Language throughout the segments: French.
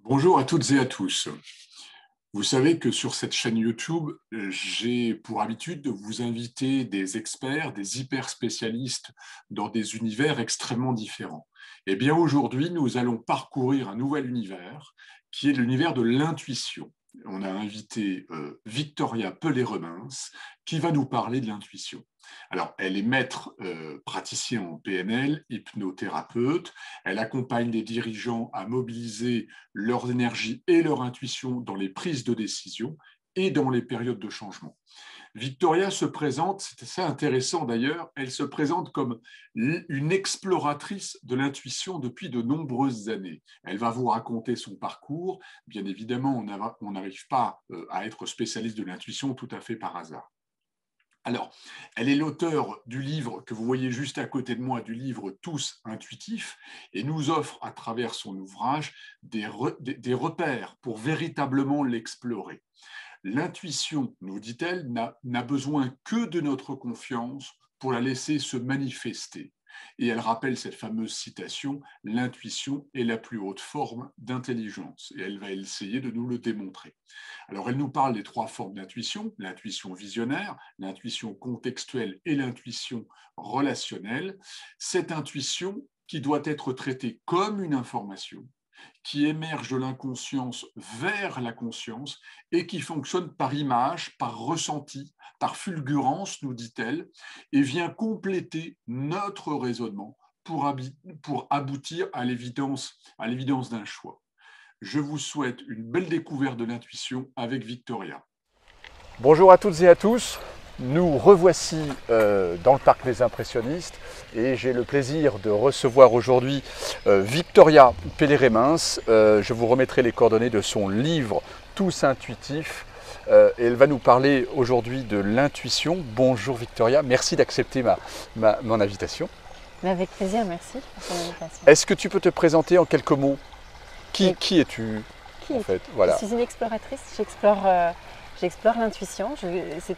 Bonjour à toutes et à tous. Vous savez que sur cette chaîne YouTube, j'ai pour habitude de vous inviter des experts, des hyper spécialistes dans des univers extrêmement différents. Eh bien aujourd'hui, nous allons parcourir un nouvel univers qui est l'univers de l'intuition. On a invité Victoria Pelé-Remins qui va nous parler de l'intuition. Alors, elle est maître praticien en PNL, hypnothérapeute. Elle accompagne les dirigeants à mobiliser leur énergie et leur intuition dans les prises de décision et dans les périodes de changement. Victoria se présente, c'est assez intéressant d'ailleurs, elle se présente comme une exploratrice de l'intuition depuis de nombreuses années. Elle va vous raconter son parcours. Bien évidemment, on n'arrive pas à être spécialiste de l'intuition tout à fait par hasard. Alors, elle est l'auteure du livre que vous voyez juste à côté de moi, du livre Tous intuitifs, et nous offre à travers son ouvrage des repères pour véritablement l'explorer. L'intuition, nous dit-elle, n'a besoin que de notre confiance pour la laisser se manifester. Et elle rappelle cette fameuse citation, l'intuition est la plus haute forme d'intelligence. Et elle va essayer de nous le démontrer. Alors, elle nous parle des trois formes d'intuition, l'intuition visionnaire, l'intuition contextuelle et l'intuition relationnelle. Cette intuition qui doit être traitée comme une information, qui émerge de l'inconscience vers la conscience et qui fonctionne par image, par ressenti, par fulgurance, nous dit-elle, et vient compléter notre raisonnement pour aboutir à l'évidence d'un choix. Je vous souhaite une belle découverte de l'intuition avec Victoria. Bonjour à toutes et à tous, nous revoici dans le Parc des Impressionnistes et j'ai le plaisir de recevoir aujourd'hui Victoria Pelé-Remins. Je vous remettrai les coordonnées de son livre Tous intuitifs et elle va nous parler aujourd'hui de l'intuition. Bonjour Victoria, merci d'accepter mon invitation. Mais avec plaisir, merci pour ton invitation. Est-ce que tu peux te présenter en quelques mots? Qui es-tu en fait? Voilà. Je suis une exploratrice, j'explore l'intuition. C'est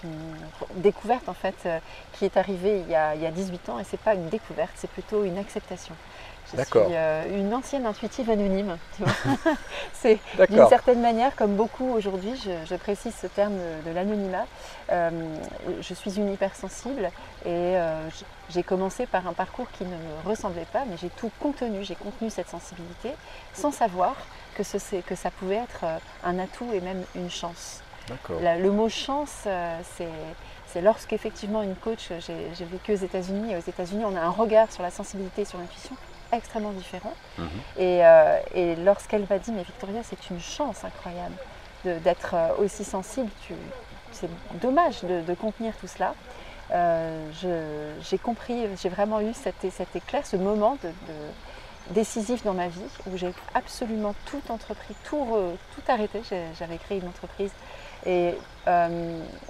une découverte en fait qui est arrivée il y a 18 ans et c'est pas une découverte, c'est plutôt une acceptation. Je suis une ancienne intuitive anonyme. C'est d'une certaine manière, comme beaucoup aujourd'hui, je précise ce terme de l'anonymat. Je suis une hypersensible et j'ai commencé par un parcours qui ne me ressemblait pas, mais j'ai tout contenu, j'ai contenu cette sensibilité sans savoir que ça pouvait être un atout et même une chance. Le mot chance, c'est lorsqu'effectivement une coach, j'ai vécu aux États-Unis, et aux États-Unis on a un regard sur la sensibilité et sur l'intuition extrêmement différent. Et lorsqu'elle m'a dit, mais Victoria, c'est une chance incroyable d'être aussi sensible, c'est dommage de contenir tout cela. J'ai compris, j'ai vraiment eu cet éclair, ce moment décisif dans ma vie où j'ai absolument tout entrepris, tout arrêté. J'avais créé une entreprise et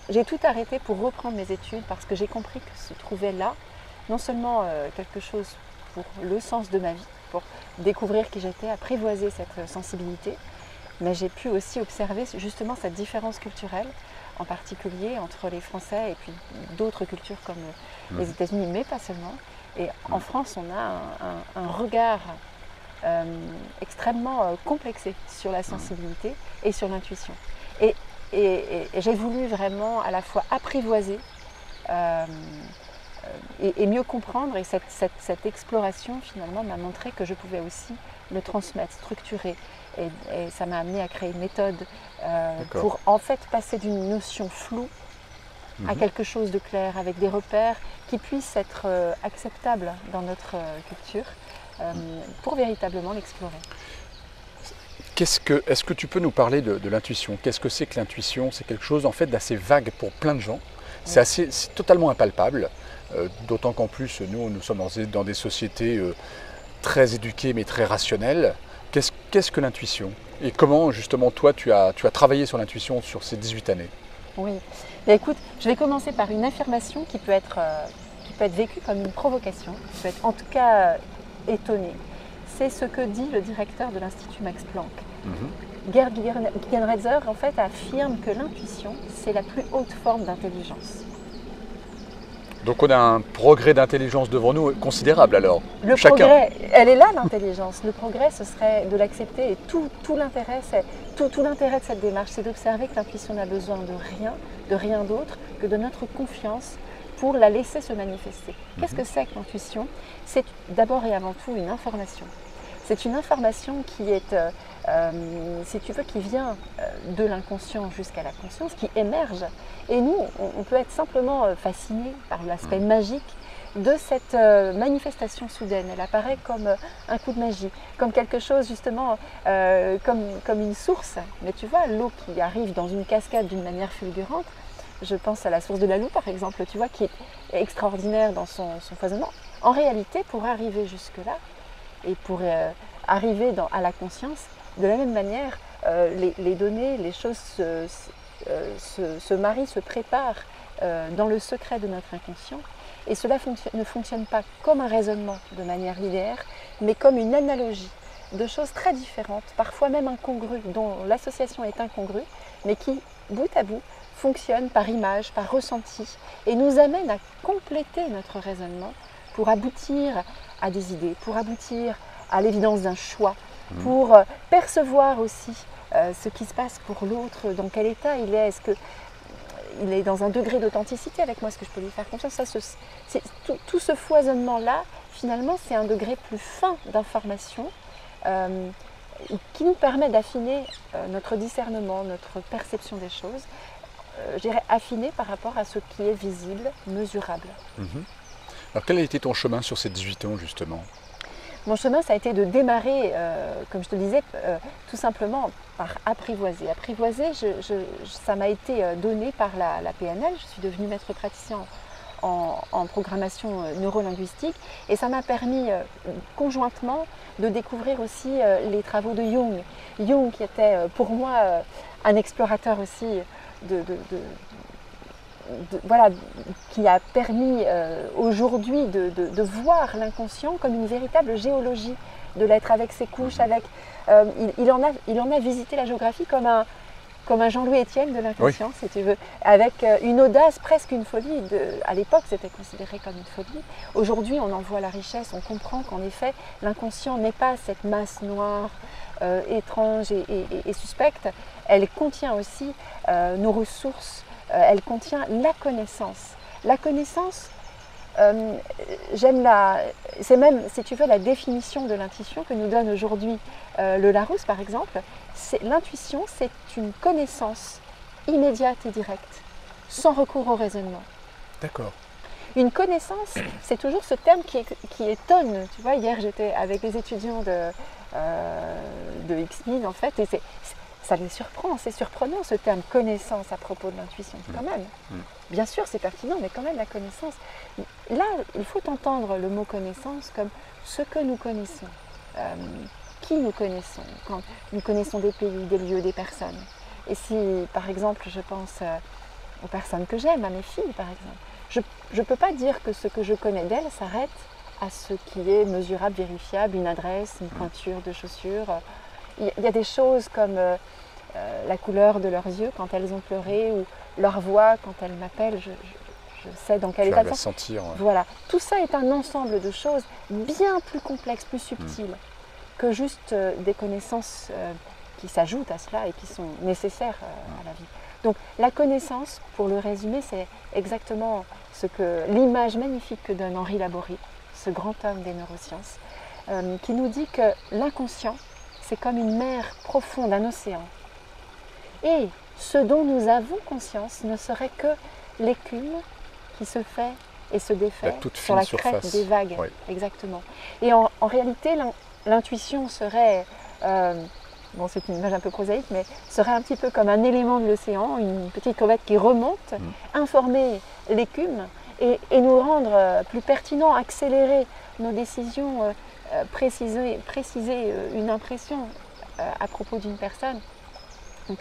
j'ai tout arrêté pour reprendre mes études parce que j'ai compris que se trouvait là non seulement quelque chose pour le sens de ma vie, pour découvrir qui j'étais, apprivoiser cette sensibilité, mais j'ai pu aussi observer justement cette différence culturelle, en particulier entre les Français et puis d'autres cultures comme les États-Unis, mais pas seulement. Et en France, on a un regard extrêmement complexé sur la sensibilité et sur l'intuition. Et j'ai voulu vraiment à la fois apprivoiser et mieux comprendre, et cette exploration finalement m'a montré que je pouvais aussi le transmettre, structurer, et ça m'a amené à créer une méthode pour en fait passer d'une notion floue à quelque chose de clair, avec des repères qui puissent être acceptables dans notre culture, pour véritablement l'explorer. Est-ce que tu peux nous parler de l'intuition? Qu'est-ce que c'est que l'intuition? C'est quelque chose en fait d'assez vague pour plein de gens. C'est totalement impalpable, d'autant qu'en plus nous sommes dans des sociétés très éduquées mais très rationnelles. Qu'est-ce que l'intuition? Et comment justement toi tu as travaillé sur l'intuition sur ces 18 années? Oui, mais écoute, je vais commencer par une affirmation qui peut être vécue comme une provocation, qui peut être en tout cas étonnée. C'est ce que dit le directeur de l'Institut Max Planck. Gerd Gigerenzer en fait affirme que l'intuition, c'est la plus haute forme d'intelligence. Donc on a un progrès d'intelligence devant nous considérable alors. Le progrès, elle est là l'intelligence. Le progrès, ce serait de l'accepter. Et tout l'intérêt de cette démarche, c'est d'observer que l'intuition n'a besoin de rien d'autre que de notre confiance pour la laisser se manifester. Qu'est-ce que c'est que l'intuition? C'est d'abord et avant tout une information. C'est une information qui est, si tu veux, qui vient de l'inconscient jusqu'à la conscience, qui émerge. Et nous, on peut être simplement fasciné par l'aspect magique de cette manifestation soudaine. Elle apparaît comme un coup de magie, comme quelque chose justement, comme une source. Mais tu vois, l'eau qui arrive dans une cascade d'une manière fulgurante, je pense à la source de la Loue par exemple, tu vois, qui est extraordinaire dans son foisonnement. En réalité, pour arriver jusque-là, et pour arriver à la conscience, de la même manière, les données, les choses se marient, se préparent dans le secret de notre inconscient. Et cela ne fonctionne pas comme un raisonnement de manière linéaire, mais comme une analogie de choses très différentes, parfois même incongrues, dont l'association est incongrue, mais qui, bout à bout, fonctionnent par image, par ressenti, et nous amènent à compléter notre raisonnement pour aboutir à des idées, pour aboutir à l'évidence d'un choix, pour percevoir aussi ce qui se passe pour l'autre, dans quel état il est, est-ce qu'il est dans un degré d'authenticité avec moi, est-ce que je peux lui faire confiance. Tout ce foisonnement-là, finalement, c'est un degré plus fin d'information qui nous permet d'affiner notre discernement, notre perception des choses, je dirais affiné par rapport à ce qui est visible, mesurable. Alors quel a été ton chemin sur ces 18 ans justement? Mon chemin, ça a été de démarrer, comme je te disais, tout simplement par apprivoiser. Apprivoiser, ça m'a été donné par la PNL. Je suis devenue maître praticien en programmation neurolinguistique et ça m'a permis conjointement de découvrir aussi les travaux de Jung. Jung qui était pour moi un explorateur aussi voilà, qui a permis aujourd'hui de voir l'inconscient comme une véritable géologie de l'être avec ses couches, il en a visité la géographie comme un Jean-Louis Etienne de l'inconscient, si tu veux, avec une audace, presque une folie. À l'époque, c'était considéré comme une folie. Aujourd'hui, on en voit la richesse, on comprend qu'en effet, l'inconscient n'est pas cette masse noire, étrange et suspecte. Elle contient aussi nos ressources, elle contient la connaissance. La connaissance, c'est même, si tu veux, la définition de l'intuition que nous donne aujourd'hui le Larousse, par exemple. L'intuition, c'est une connaissance immédiate et directe, sans recours au raisonnement. D'accord. Une connaissance, c'est toujours ce terme qui étonne. Tu vois, hier, j'étais avec des étudiants de X-Min, en fait, et ça les surprend, c'est surprenant ce terme connaissance à propos de l'intuition, quand même. Bien sûr, c'est pertinent, mais quand même la connaissance. Là, il faut entendre le mot connaissance comme ce que nous connaissons, qui nous connaissons, quand nous connaissons des pays, des lieux, des personnes. Et si, par exemple, je pense aux personnes que j'aime, à mes filles, par exemple, je ne peux pas dire que ce que je connais d'elles s'arrête à ce qui est mesurable, vérifiable, une adresse, une pointure de chaussures. Il y a des choses comme la couleur de leurs yeux quand elles ont pleuré ou leur voix quand elles m'appellent, je sais dans quel état elles sont. Sentir, ouais. Voilà, tout ça est un ensemble de choses bien plus complexes, plus subtiles que juste des connaissances qui s'ajoutent à cela et qui sont nécessaires à la vie. Donc la connaissance, pour le résumer, c'est exactement l'image magnifique que donne Henri Laborie, ce grand homme des neurosciences, qui nous dit que l'inconscient, c'est comme une mer profonde, un océan. Et ce dont nous avons conscience ne serait que l'écume qui se fait et se défait sur la crête des vagues. Oui. Exactement. Et en réalité, l'intuition serait, bon, c'est une image un peu prosaïque, mais serait un petit peu comme un élément de l'océan, une petite comète qui remonte, informer l'écume et nous rendre plus pertinents, accélérer nos décisions, préciser une impression à propos d'une personne. Donc,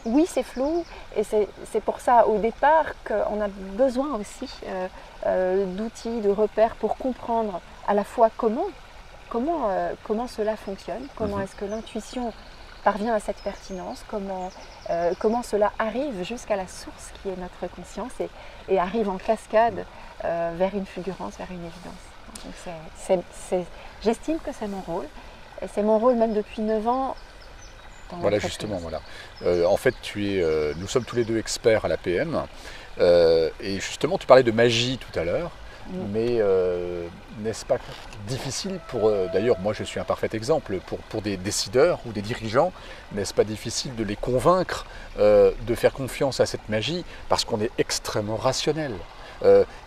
oui, c'est flou et c'est pour ça au départ qu'on a besoin aussi d'outils, de repères pour comprendre à la fois comment cela fonctionne, comment est-ce que l'intuition parvient à cette pertinence, comment comment cela arrive jusqu'à la source qui est notre conscience et arrive en cascade vers une fulgurance, vers une évidence. J'estime que c'est mon rôle, et c'est mon rôle même depuis 9 ans. Voilà, justement, voilà. En fait, nous sommes tous les deux experts à l'APM, et justement, tu parlais de magie tout à l'heure, mais n'est-ce pas difficile pour, d'ailleurs, moi je suis un parfait exemple, pour des décideurs ou des dirigeants, n'est-ce pas difficile de les convaincre de faire confiance à cette magie, parce qu'on est extrêmement rationnel.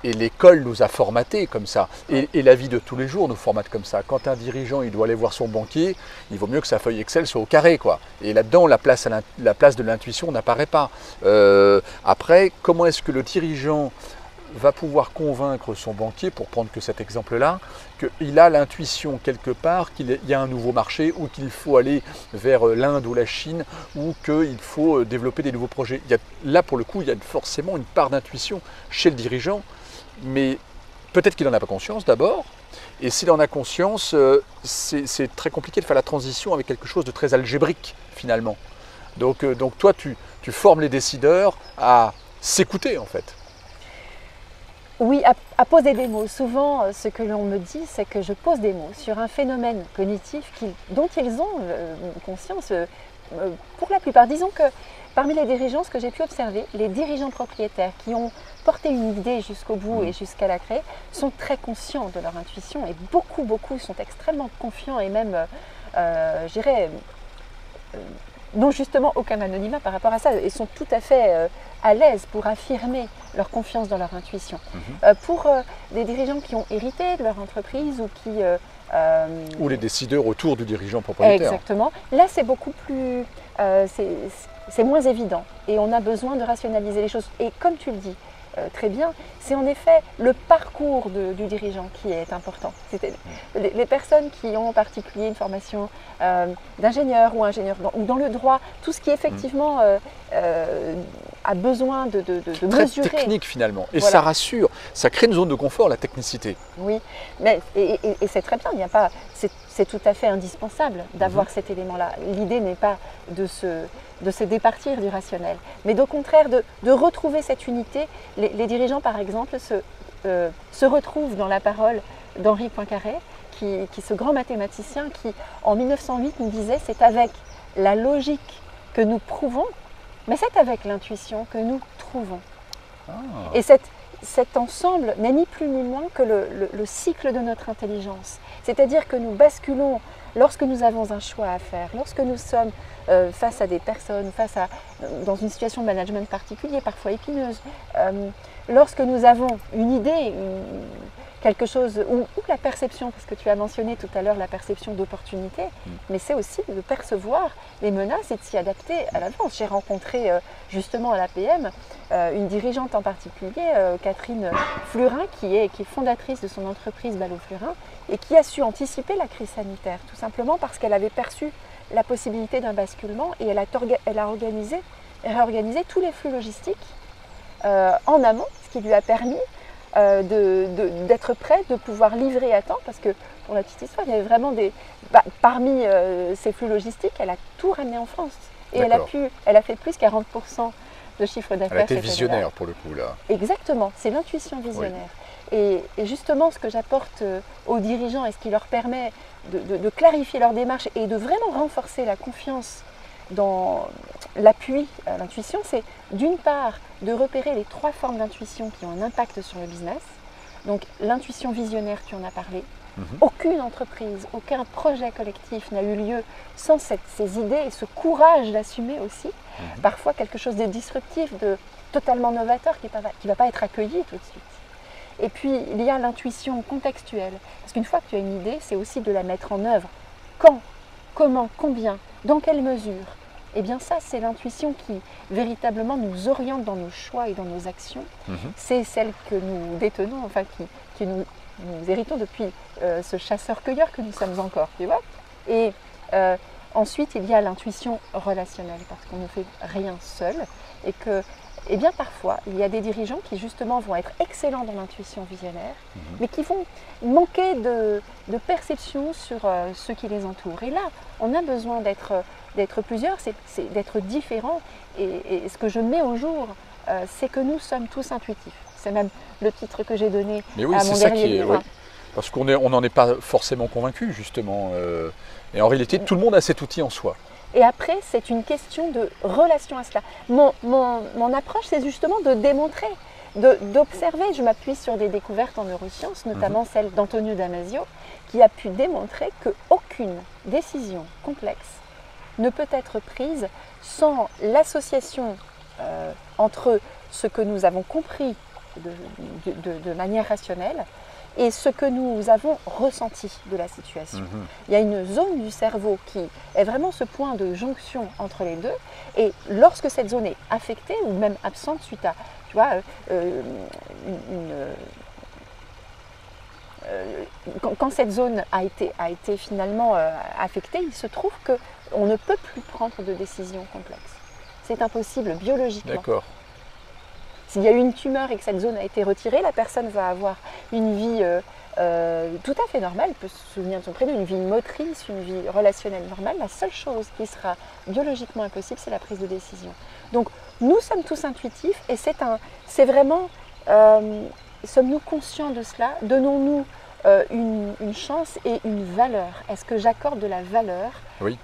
Et l'école nous a formatés comme ça, et la vie de tous les jours nous formate comme ça. Quand un dirigeant il doit aller voir son banquier, il vaut mieux que sa feuille Excel soit au carré, quoi. Et là-dedans, la place de l'intuition n'apparaît pas. Après, comment est-ce que le dirigeant va pouvoir convaincre son banquier, pour prendre que cet exemple-là, qu'il a l'intuition quelque part qu'il y a un nouveau marché, ou qu'il faut aller vers l'Inde ou la Chine, ou qu'il faut développer des nouveaux projets. Là, pour le coup, il y a forcément une part d'intuition chez le dirigeant, mais peut-être qu'il n'en a pas conscience d'abord, et s'il en a conscience, c'est très compliqué de faire la transition avec quelque chose de très algébrique, finalement. Donc toi, tu formes les décideurs à s'écouter, en fait. Oui, à poser des mots. Souvent, ce que l'on me dit, c'est que je pose des mots sur un phénomène cognitif dont ils ont conscience pour la plupart. Disons que parmi les dirigeants, ce que j'ai pu observer, les dirigeants propriétaires qui ont porté une idée jusqu'au bout et jusqu'à la créer, sont très conscients de leur intuition, et beaucoup sont extrêmement confiants, et même, je dirais, n'ont justement aucun anonymat par rapport à ça, et sont tout à fait à l'aise pour affirmer leur confiance dans leur intuition. Pour des dirigeants qui ont hérité de leur entreprise, ou qui... ou les décideurs autour du dirigeant propriétaire. Exactement. Là, c'est beaucoup plus... c'est moins évident, et on a besoin de rationaliser les choses. Et comme tu le dis très bien, c'est en effet le parcours du dirigeant qui est important. Les personnes qui ont en particulier une formation d'ingénieur ou ou dans le droit, tout ce qui effectivement a besoin de mesurer. Très technique finalement, et voilà. Ça rassure, ça crée une zone de confort, la technicité. Oui, mais, et c'est très bien, c'est tout à fait indispensable d'avoir cet élément-là. L'idée n'est pas de se départir du rationnel, mais au contraire de retrouver cette unité. Les dirigeants, par exemple, se retrouvent dans la parole d'Henri Poincaré, qui ce grand mathématicien qui, en 1908, nous disait « c'est avec la logique que nous prouvons, mais c'est avec l'intuition que nous trouvons ». Et cet ensemble n'est ni plus ni moins que le cycle de notre intelligence. C'est-à-dire que nous basculons lorsque nous avons un choix à faire, lorsque nous sommes face à des personnes, dans une situation de management particulier, parfois épineuse, lorsque nous avons une idée, quelque chose, ou la perception, parce que tu as mentionné tout à l'heure la perception d'opportunité, mais c'est aussi de percevoir les menaces et de s'y adapter à l'avance. J'ai rencontré justement à l'APM une dirigeante en particulier, Catherine Fleurin, qui est fondatrice de son entreprise Ballot Fleurin, et qui a su anticiper la crise sanitaire, tout simplement parce qu'elle avait perçu la possibilité d'un basculement, et elle a réorganisé tous les flux logistiques en amont, ce qui lui a permis d'être prêt, de pouvoir livrer à temps, parce que pour la petite histoire, il y avait vraiment parmi ces flux logistiques, elle a tout ramené en France, et elle a fait plus 40% de chiffre d'affaires. Elle a été visionnaire pour le coup là. Exactement, c'est l'intuition visionnaire. Oui. Et justement, ce que j'apporte aux dirigeants, et ce qui leur permet de clarifier leur démarche et de vraiment renforcer la confiance dans l'appui à l'intuition, c'est d'une part de repérer les 3 formes d'intuition qui ont un impact sur le business. Donc l'intuition visionnaire, tu en as parlé. Aucune entreprise, aucun projet collectif n'a eu lieu sans ces idées et ce courage d'assumer aussi parfois quelque chose de disruptif, de totalement novateur, qui ne va pas être accueilli tout de suite. Et puis il y a l'intuition contextuelle, parce qu'une fois que tu as une idée, c'est aussi de la mettre en œuvre. Quand, comment, combien, dans quelle mesure? Eh bien ça, c'est l'intuition qui véritablement nous oriente dans nos choix et dans nos actions. C'est celle que nous détenons, enfin qui nous héritons depuis ce chasseur-cueilleur que nous sommes encore, tu vois. Et ensuite, il y a l'intuition relationnelle, parce qu'on ne fait rien seul, et que, eh bien parfois, il y a des dirigeants qui justement vont être excellents dans l'intuition visionnaire, mais qui vont manquer de perception sur ceux qui les entourent. Et là, on a besoin d'être d'être plusieurs, c'est d'être différents. Et ce que je mets au jour, c'est que nous sommes tous intuitifs. C'est même le titre que j'ai donné à mon dernier livre. Oui. Parce qu'on n'en est pas forcément convaincu, justement. Et en réalité, tout le monde a cet outil en soi. Et après, c'est une question de relation à cela. Mon approche, c'est justement de démontrer, d'observer. Je m'appuie sur des découvertes en neurosciences, notamment celle d'Antonio Damasio, qui a pu démontrer qu'aucune décision complexe ne peut être prise sans l'association entre ce que nous avons compris de manière rationnelle et ce que nous avons ressenti de la situation. Il y a une zone du cerveau qui est vraiment ce point de jonction entre les deux, et lorsque cette zone est affectée ou même absente suite à, tu vois, quand cette zone a été finalement affectée, il se trouve qu'on ne peut plus prendre de décision complexe. C'est impossible biologiquement. D'accord. S'il y a eu une tumeur et que cette zone a été retirée, la personne va avoir une vie tout à fait normale, peut se souvenir de son prénom, une vie motrice, une vie relationnelle normale. La seule chose qui sera biologiquement impossible, c'est la prise de décision. Donc, nous sommes tous intuitifs et c'est vraiment, sommes-nous conscients de cela? Donnons-nous une chance et une valeur. Est-ce que j'accorde de la valeur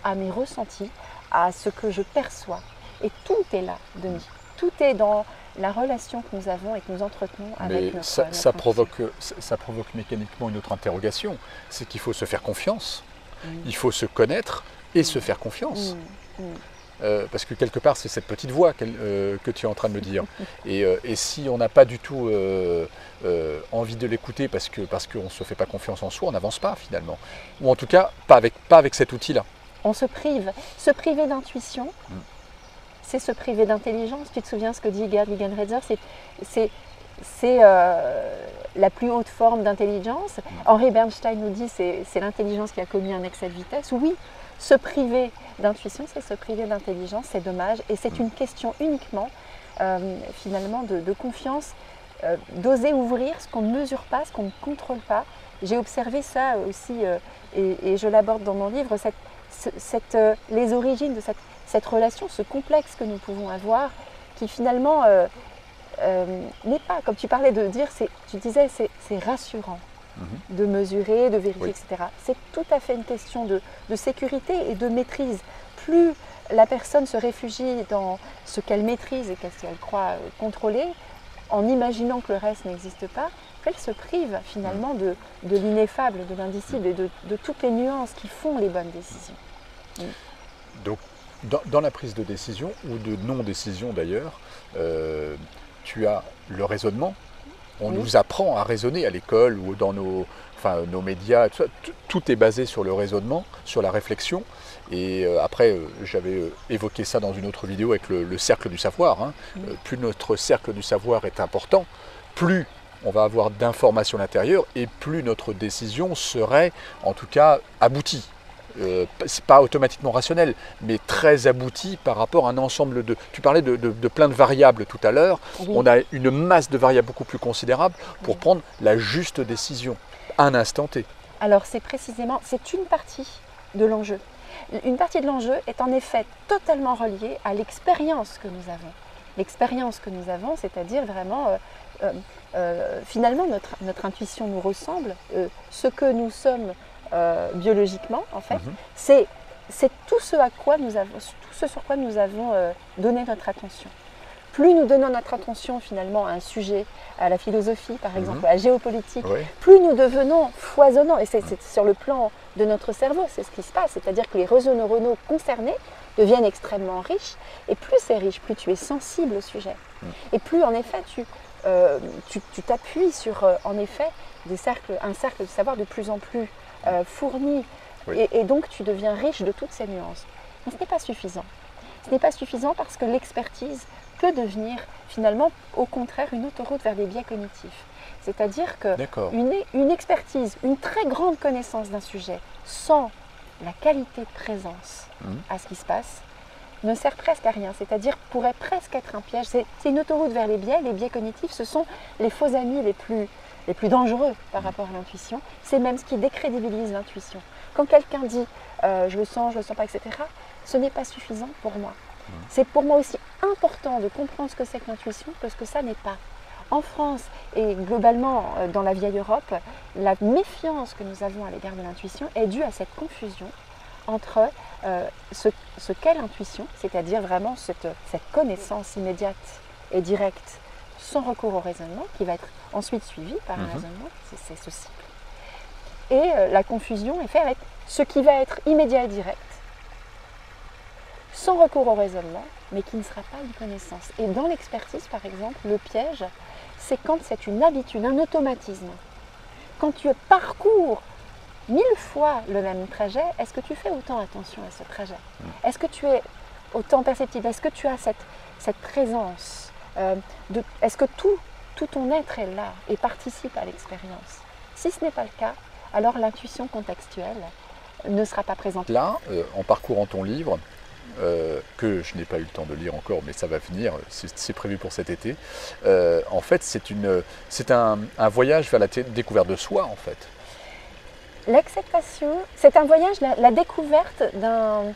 à mes ressentis, à ce que je perçois? Et tout est là, Denis. Tout est dans la relation que nous avons et que nous entretenons avec notre ça provoque mécaniquement une autre interrogation, c'est qu'il faut se faire confiance, il faut se connaître et se faire confiance. Parce que quelque part, c'est cette petite voix que tu es en train de me dire. Et si on n'a pas du tout envie de l'écouter parce qu'on ne se fait pas confiance en soi, on n'avance pas finalement. Ou en tout cas, pas avec cet outil-là. On se prive. Se priver d'intuition, c'est se priver d'intelligence. Tu te souviens ce que dit Gerd Ligenredzer, c'est la plus haute forme d'intelligence. Henri Bernstein nous dit c'est l'intelligence qui a commis un excès de vitesse. Oui, se priver d'intuition, c'est se priver d'intelligence, c'est dommage. Et c'est une question uniquement, finalement, de confiance, d'oser ouvrir ce qu'on ne mesure pas, ce qu'on ne contrôle pas. J'ai observé ça aussi, et je l'aborde dans mon livre, les origines de cette relation, ce complexe que nous pouvons avoir, qui finalement n'est pas, comme tu parlais de dire, tu disais c'est rassurant de mesurer, de vérifier, etc. C'est tout à fait une question de sécurité et de maîtrise. Plus la personne se réfugie dans ce qu'elle maîtrise et qu'elle croit contrôler, en imaginant que le reste n'existe pas, qu'elle se prive finalement de l'ineffable, de l'indicible et de toutes les nuances qui font les bonnes décisions. Donc, dans la prise de décision, ou de non-décision d'ailleurs, tu as le raisonnement. On nous apprend à raisonner à l'école ou dans nos médias. Tout est basé sur le raisonnement, sur la réflexion. Et après, j'avais évoqué ça dans une autre vidéo avec le cercle du savoir. Plus notre cercle du savoir est important, plus on va avoir d'informations à l'intérieur et plus notre décision serait, en tout cas, aboutie. C'est pas automatiquement rationnel, mais très abouti par rapport à un ensemble de... Tu parlais de plein de variables tout à l'heure. On a une masse de variables beaucoup plus considérable pour prendre la juste décision à un instant T. Alors c'est une partie de l'enjeu. Une partie de l'enjeu est en effet totalement reliée à l'expérience que nous avons. L'expérience que nous avons, c'est-à-dire vraiment... finalement, notre intuition nous ressemble. Ce que nous sommes biologiquement, en fait, c'est tout ce sur quoi nous avons donné notre attention. Plus nous donnons notre attention finalement à un sujet, à la philosophie par exemple, à la géopolitique, plus nous devenons foisonnants. Et c'est sur le plan de notre cerveau, c'est ce qui se passe. C'est-à-dire que les réseaux neuronaux concernés deviennent extrêmement riches. Et plus c'est riche, plus tu es sensible au sujet. Et plus en effet tu t'appuies sur en effet un cercle de savoir de plus en plus fourni. Et donc tu deviens riche de toutes ces nuances. Mais ce n'est pas suffisant. Ce n'est pas suffisant parce que l'expertise peut devenir finalement au contraire une autoroute vers des biais cognitifs. C'est-à-dire qu'une expertise, une très grande connaissance d'un sujet sans la qualité de présence à ce qui se passe ne sert presque à rien, c'est-à-dire pourrait presque être un piège. C'est une autoroute vers les biais cognitifs, ce sont les faux amis les plus dangereux par rapport à l'intuition, c'est même ce qui décrédibilise l'intuition. Quand quelqu'un dit je le sens pas, etc., ce n'est pas suffisant pour moi. C'est pour moi aussi important de comprendre ce que c'est que l'intuition que ce que ça n'est pas. En France et globalement dans la vieille Europe, la méfiance que nous avons à l'égard de l'intuition est due à cette confusion entre ce qu'est l'intuition, c'est-à-dire vraiment cette connaissance immédiate et directe, sans recours au raisonnement, qui va être ensuite suivi par un raisonnement, c'est ce cycle. Et la confusion est faite avec ce qui va être immédiat et direct, sans recours au raisonnement, mais qui ne sera pas une connaissance. Et dans l'expertise, par exemple, le piège, c'est quand c'est une habitude, un automatisme. Quand tu parcours 1000 fois le même trajet, est-ce que tu fais autant attention à ce trajet? Est-ce que tu es autant perceptible? Est-ce que tu as cette présence? Est-ce que tout ton être est là et participe à l'expérience? Si ce n'est pas le cas, alors l'intuition contextuelle ne sera pas présente. Là, en parcourant ton livre, que je n'ai pas eu le temps de lire encore, mais ça va venir, c'est prévu pour cet été, en fait c'est un voyage vers la découverte de soi en fait. L'acceptation, c'est un voyage, la découverte d'un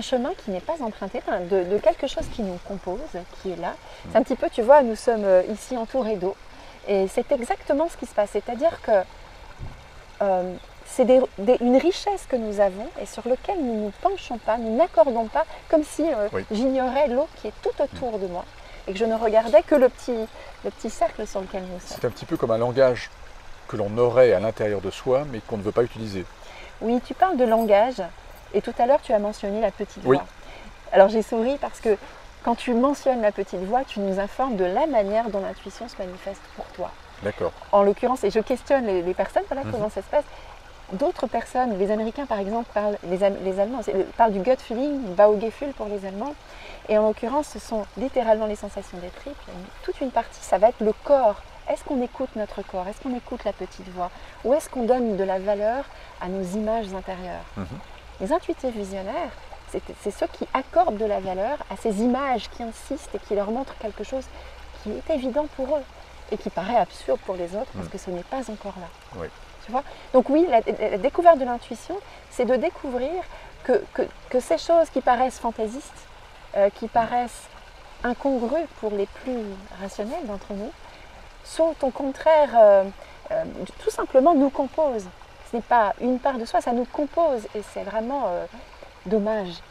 chemin qui n'est pas emprunté, de quelque chose qui nous compose, qui est là. C'est un petit peu, tu vois, nous sommes ici entourés d'eau, et c'est exactement ce qui se passe, c'est-à-dire que c'est une richesse que nous avons et sur laquelle nous ne nous penchons pas, nous n'accordons pas, comme si j'ignorais l'eau qui est tout autour de moi et que je ne regardais que le petit cercle sur lequel nous sommes. C'est un petit peu comme un langage que l'on aurait à l'intérieur de soi mais qu'on ne veut pas utiliser. Oui, tu parles de langage et tout à l'heure tu as mentionné la petite voix. Alors j'ai souri parce que quand tu mentionnes la petite voix, tu nous informes de la manière dont l'intuition se manifeste pour toi. D'accord. En l'occurrence, et je questionne les personnes, voilà comment ça se passe. D'autres personnes, les Américains par exemple, les Allemands parlent du gut feeling, Bauchgefühl pour les Allemands. Et en l'occurrence, ce sont littéralement les sensations des tripes. Toute une partie, ça va être le corps. Est-ce qu'on écoute notre corps? Est-ce qu'on écoute la petite voix? Ou est-ce qu'on donne de la valeur à nos images intérieures? Les intuitifs visionnaires, c'est ceux qui accordent de la valeur à ces images qui insistent et qui leur montrent quelque chose qui est évident pour eux et qui paraît absurde pour les autres parce que ce n'est pas encore là. Oui. Tu vois? Donc oui, la découverte de l'intuition, c'est de découvrir que ces choses qui paraissent fantaisistes, qui paraissent incongrues pour les plus rationnels d'entre nous, sont au contraire, tout simplement nous composent. Ce n'est pas une part de soi, ça nous compose et c'est vraiment dommage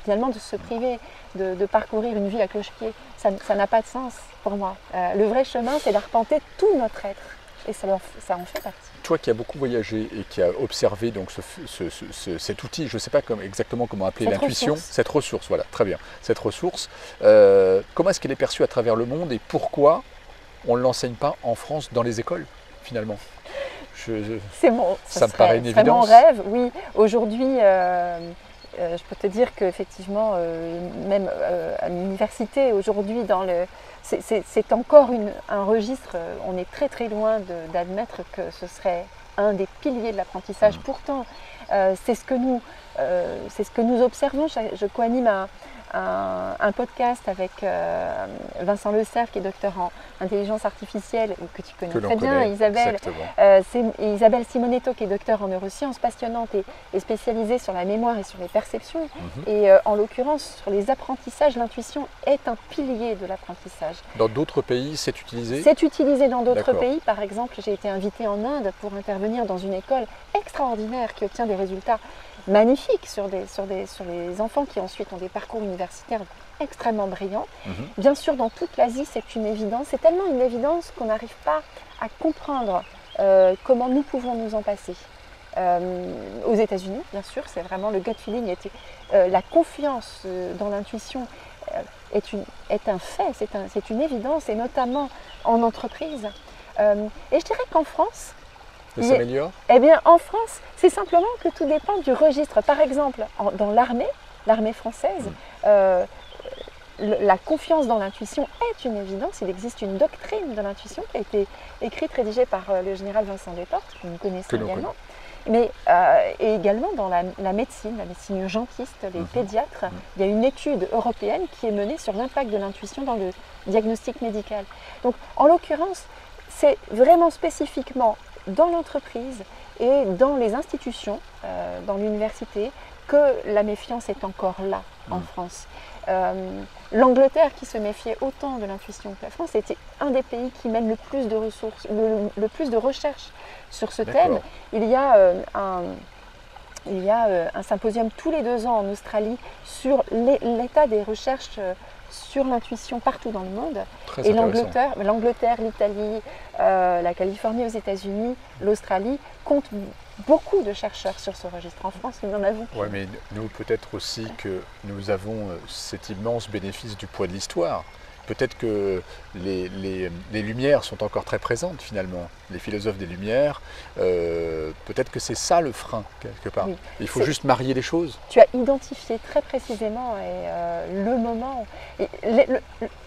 finalement de se priver, de parcourir une vie à cloche-pied. Ça n'a pas de sens pour moi. Le vrai chemin, c'est d'arpenter tout notre être. Et ça en fait partie. Toi qui as beaucoup voyagé et qui as observé donc cet outil, je ne sais pas exactement comment appeler l'intuition, cette ressource, voilà, très bien, cette ressource, comment est-ce qu'elle est perçue à travers le monde et pourquoi on ne l'enseigne pas en France dans les écoles finalement? Ça me paraît une évidence. C'est mon rêve, oui. Aujourd'hui, je peux te dire qu'effectivement, même à l'université, aujourd'hui, c'est encore un registre, on est très très loin d'admettre que ce serait un des piliers de l'apprentissage. Pourtant, c'est ce que nous observons. Je co-anime un podcast avec Vincent Le Cerf, qui est docteur en intelligence artificielle, que tu connais très bien, Isabelle. Isabelle Simonetto, qui est docteur en neurosciences passionnante et spécialisée sur la mémoire et sur les perceptions. Et en l'occurrence, sur les apprentissages, l'intuition est un pilier de l'apprentissage. Dans d'autres pays, c'est utilisé? C'est utilisé dans d'autres pays. Par exemple, j'ai été invitée en Inde pour intervenir dans une école extraordinaire qui obtient des résultats magnifiques sur les enfants qui ensuite ont des parcours universitaires extrêmement brillants. Bien sûr, dans toute l'Asie, c'est une évidence. C'est tellement une évidence qu'on n'arrive pas à comprendre comment nous pouvons nous en passer. Aux États-Unis, bien sûr, c'est vraiment le gut feeling. La confiance dans l'intuition est un fait, c'est une évidence, et notamment en entreprise. Et je dirais qu'en France, ça s'améliore? Eh bien, en France, c'est simplement que tout dépend du registre. Par exemple, dans l'armée française, la confiance dans l'intuition est une évidence. Il existe une doctrine de l'intuition qui a été écrite, rédigée par le général Vincent Desportes, que nous connaissons également. Mais et également dans la médecine urgentiste, les pédiatres, il y a une étude européenne qui est menée sur l'impact de l'intuition dans le diagnostic médical. Donc, en l'occurrence, c'est vraiment spécifiquement dans l'entreprise et dans les institutions, dans l'université, que la méfiance est encore là en France. L'Angleterre, qui se méfiait autant de l'intuition que la France, était un des pays qui mène le plus de ressources, le plus de recherches sur ce thème. Il y a un symposium tous les 2 ans en Australie sur l'état des recherches sur l'intuition partout dans le monde. Très et l'Angleterre, l'Italie, la Californie aux États-Unis, l'Australie comptent beaucoup de chercheurs sur ce registre. En France, nous n'en avons plus. Oui, mais nous, peut-être aussi que nous avons cet immense bénéfice du poids de l'histoire. Peut-être que les Lumières sont encore très présentes finalement, les philosophes des Lumières. Peut-être que c'est ça le frein, quelque part. Oui, il faut juste marier les choses. Tu as identifié très précisément le moment.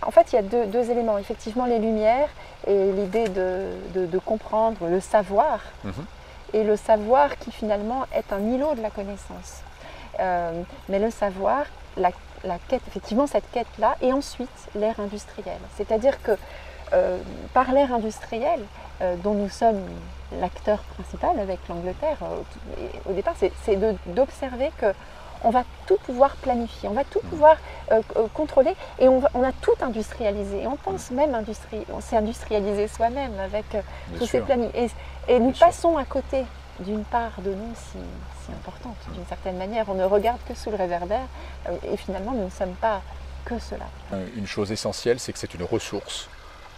En fait, il y a deux éléments. Effectivement, les Lumières et l'idée de comprendre le savoir. Et le savoir qui finalement est un îlot de la connaissance. Mais le savoir, la quête, effectivement cette quête-là, et ensuite l'ère industrielle. C'est-à-dire que par l'ère industrielle, dont nous sommes l'acteur principal avec l'Angleterre, au départ, c'est d'observer qu'on va tout pouvoir planifier, on va tout pouvoir contrôler, et on a tout industrialisé. Et on pense même on s'est industrialisé soi-même avec tous ces plannings. Et nous passons à côté d'une part de nous si importante, d'une certaine manière. On ne regarde que sous le réverbère, et finalement nous ne sommes pas que cela. Une chose essentielle, c'est que c'est une ressource.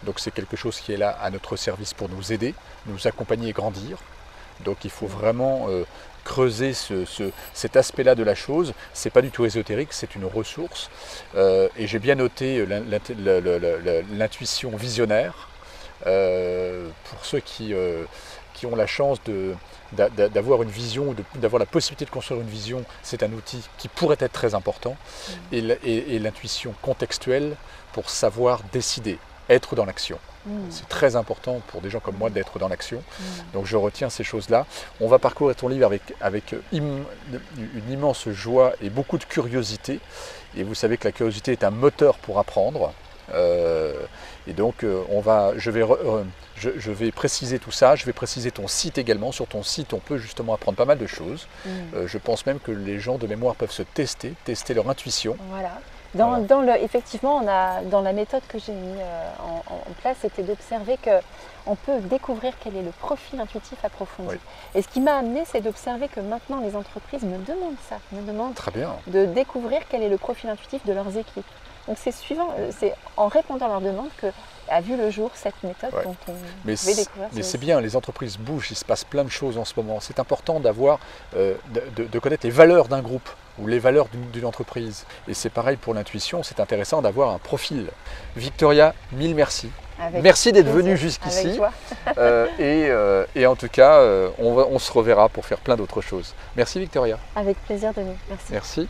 Donc c'est quelque chose qui est là à notre service pour nous aider, nous accompagner et grandir. Donc il faut vraiment creuser cet aspect-là de la chose. C'est pas du tout ésotérique, c'est une ressource. Et j'ai bien noté l'intuition visionnaire. Pour ceux qui ont la chance d'avoir une vision, d'avoir la possibilité de construire une vision, c'est un outil qui pourrait être très important. Et l'intuition contextuelle pour savoir décider, être dans l'action. C'est très important pour des gens comme moi d'être dans l'action. Donc je retiens ces choses-là. On va parcourir ton livre avec une immense joie et beaucoup de curiosité. Et vous savez que la curiosité est un moteur pour apprendre. Et donc je vais préciser tout ça, je vais préciser ton site également. Sur ton site, on peut justement apprendre pas mal de choses. Je pense même que les gens de mémoire peuvent se tester leur intuition. Voilà. Effectivement, dans la méthode que j'ai mis en place, c'était d'observer qu'on peut découvrir quel est le profil intuitif approfondi. Oui. Et ce qui m'a amené, c'est d'observer que maintenant les entreprises me demandent ça, me demandent de découvrir quel est le profil intuitif de leurs équipes. Donc c'est en répondant à leur demande que a vu le jour cette méthode dont on pouvait découvrir. Mais c'est bien, les entreprises bougent, il se passe plein de choses en ce moment. C'est important d'avoir, de connaître les valeurs d'un groupe ou les valeurs d'une entreprise. Et c'est pareil pour l'intuition, c'est intéressant d'avoir un profil. Victoria, mille merci. Merci d'être venue jusqu'ici. Et en tout cas, on se reverra pour faire plein d'autres choses. Merci Victoria. Avec plaisir Denis, merci. Merci.